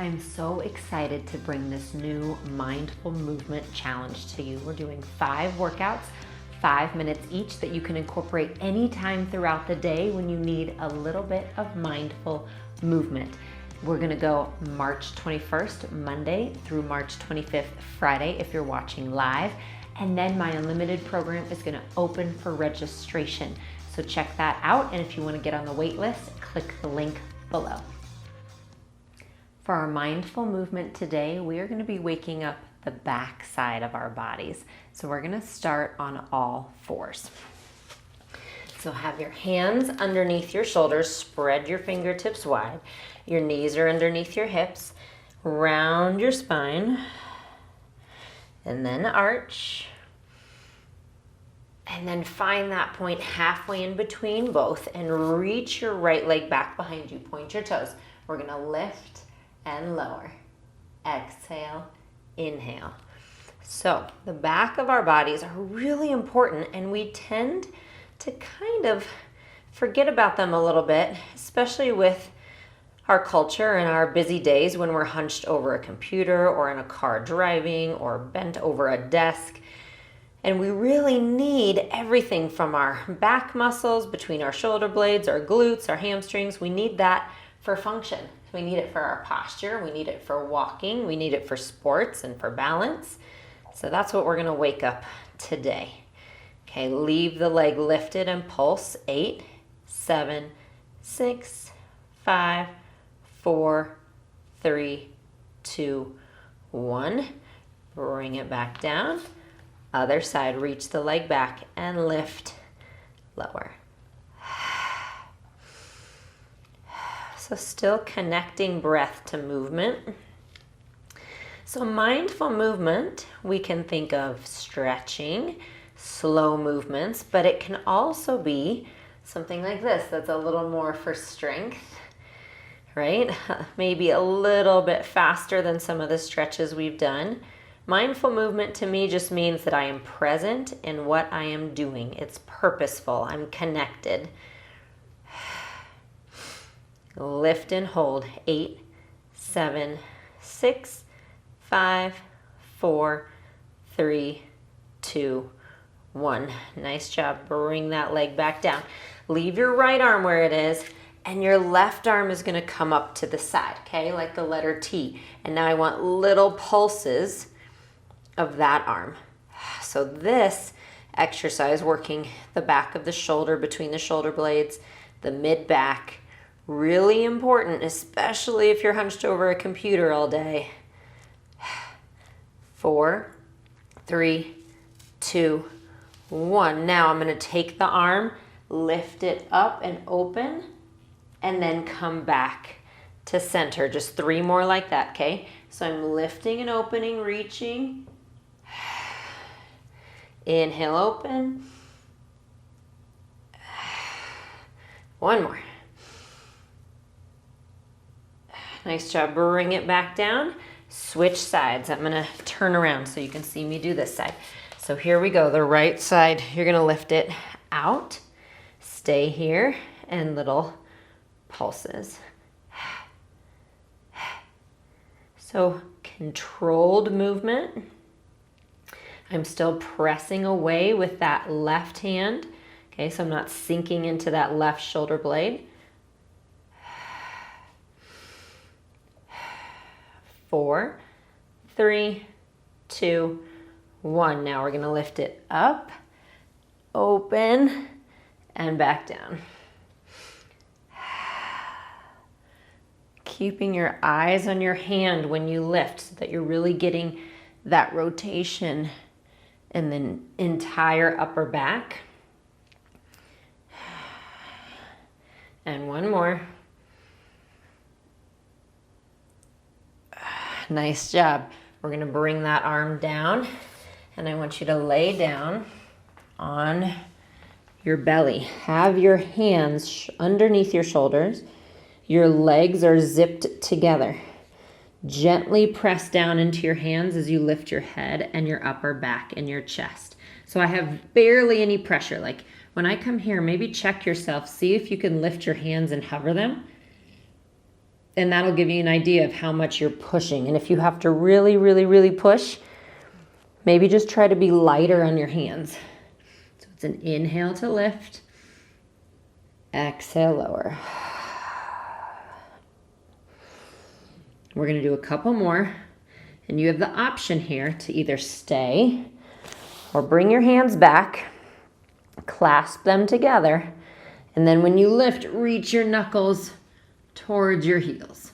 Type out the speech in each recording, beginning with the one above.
I'm so excited to bring this new mindful movement challenge to you. We're doing 5 workouts, 5 minutes each, that you can incorporate anytime throughout the day when you need a little bit of mindful movement. We're gonna go March 21st, Monday, through March 25th, Friday, if you're watching live. And then my unlimited program is gonna open for registration. So check that out. And if you wanna get on the wait list, click the link below. For our mindful movement today, we are going to be waking up the back side of our bodies. So we're going to start on all 4s. So have your hands underneath your shoulders, spread your fingertips wide. Your knees are underneath your hips. Round your spine, and then arch. And then find that point halfway in between both and reach your right leg back behind you. Point your toes. We're going to lift and lower. Exhale, inhale. So the back of our bodies are really important, and we tend to kind of forget about them a little bit, especially with our culture and our busy days when we're hunched over a computer or in a car driving or bent over a desk. And we really need everything from our back muscles, between our shoulder blades, our glutes, our hamstrings. We need that for function. We need it for our posture, we need it for walking, we need it for sports and for balance. So that's what we're gonna wake up today. Okay, leave the leg lifted and pulse. 8, 7, 6, 5, 4, 3, 2, 1. Bring it back down. Other side, reach the leg back and lift, lower. So still connecting breath to movement. So mindful movement, we can think of stretching, slow movements, but it can also be something like this that's a little more for strength, right? Maybe a little bit faster than some of the stretches we've done. Mindful movement to me just means that I am present in what I am doing. It's purposeful, I'm connected. Lift and hold. 8, 7, 6, 5, 4, 3, 2, 1. Nice job. Bring that leg back down. Leave your right arm where it is, and your left arm is going to come up to the side, okay, like the letter T. And now I want little pulses of that arm. So this exercise, working the back of the shoulder, between the shoulder blades, the mid-back, really important, especially if you're hunched over a computer all day. 4, 3, 2, 1. Now I'm going to take the arm, lift it up and open, and then come back to center. Just 3 more like that, okay? So I'm lifting and opening, reaching. Inhale, open. 1 more. Nice job. Bring it back down. Switch sides. I'm going to turn around so you can see me do this side. So here we go. The right side, you're going to lift it out. Stay here, and little pulses. So controlled movement. I'm still pressing away with that left hand. Okay, so I'm not sinking into that left shoulder blade. 4, 3, 2, 1. Now we're going to lift it up, open, and back down. Keeping your eyes on your hand when you lift so that you're really getting that rotation in the entire upper back. And 1 more. Nice job. We're going to bring that arm down, and I want you to lay down on your belly. Have your hands underneath your shoulders. Your legs are zipped together. Gently press down into your hands as you lift your head and your upper back and your chest. So I have barely any pressure. Like when I come here, maybe check yourself. See if you can lift your hands and hover them. And that'll give you an idea of how much you're pushing. And if you have to really, really, really push, maybe just try to be lighter on your hands. So it's an inhale to lift, exhale, lower. We're gonna do a couple more, and you have the option here to either stay or bring your hands back, clasp them together, and then when you lift, reach your knuckles towards your heels.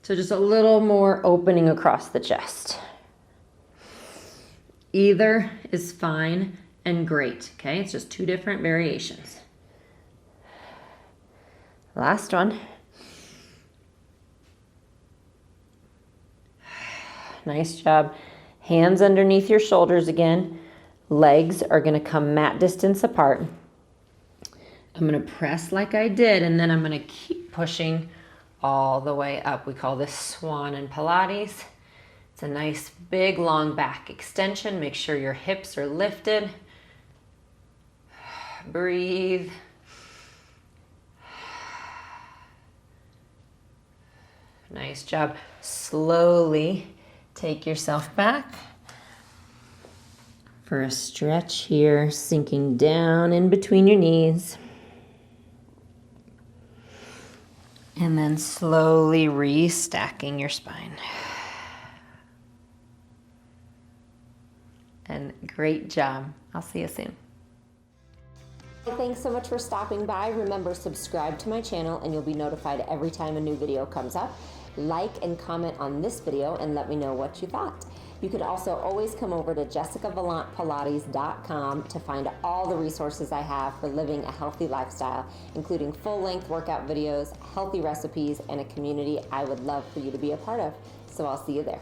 So just a little more opening across the chest. Either is fine and great, okay? It's just two different variations. Last one. Nice job. Hands underneath your shoulders again. Legs are gonna come mat distance apart. I'm gonna press like I did, and then I'm gonna keep pushing all the way up. We call this swan in Pilates. It's a nice big long back extension. Make sure your hips are lifted. Breathe. Nice job. Slowly take yourself back for a stretch here, sinking down in between your knees. And then slowly restacking your spine. And great job. I'll see you soon. Thanks so much for stopping by. Remember, subscribe to my channel and you'll be notified every time a new video comes up. Like and comment on this video and let me know what you thought. You could also always come over to jessicavalantpilates.com to find all the resources I have for living a healthy lifestyle, including full-length workout videos, healthy recipes, and a community I would love for you to be a part of. So I'll see you there.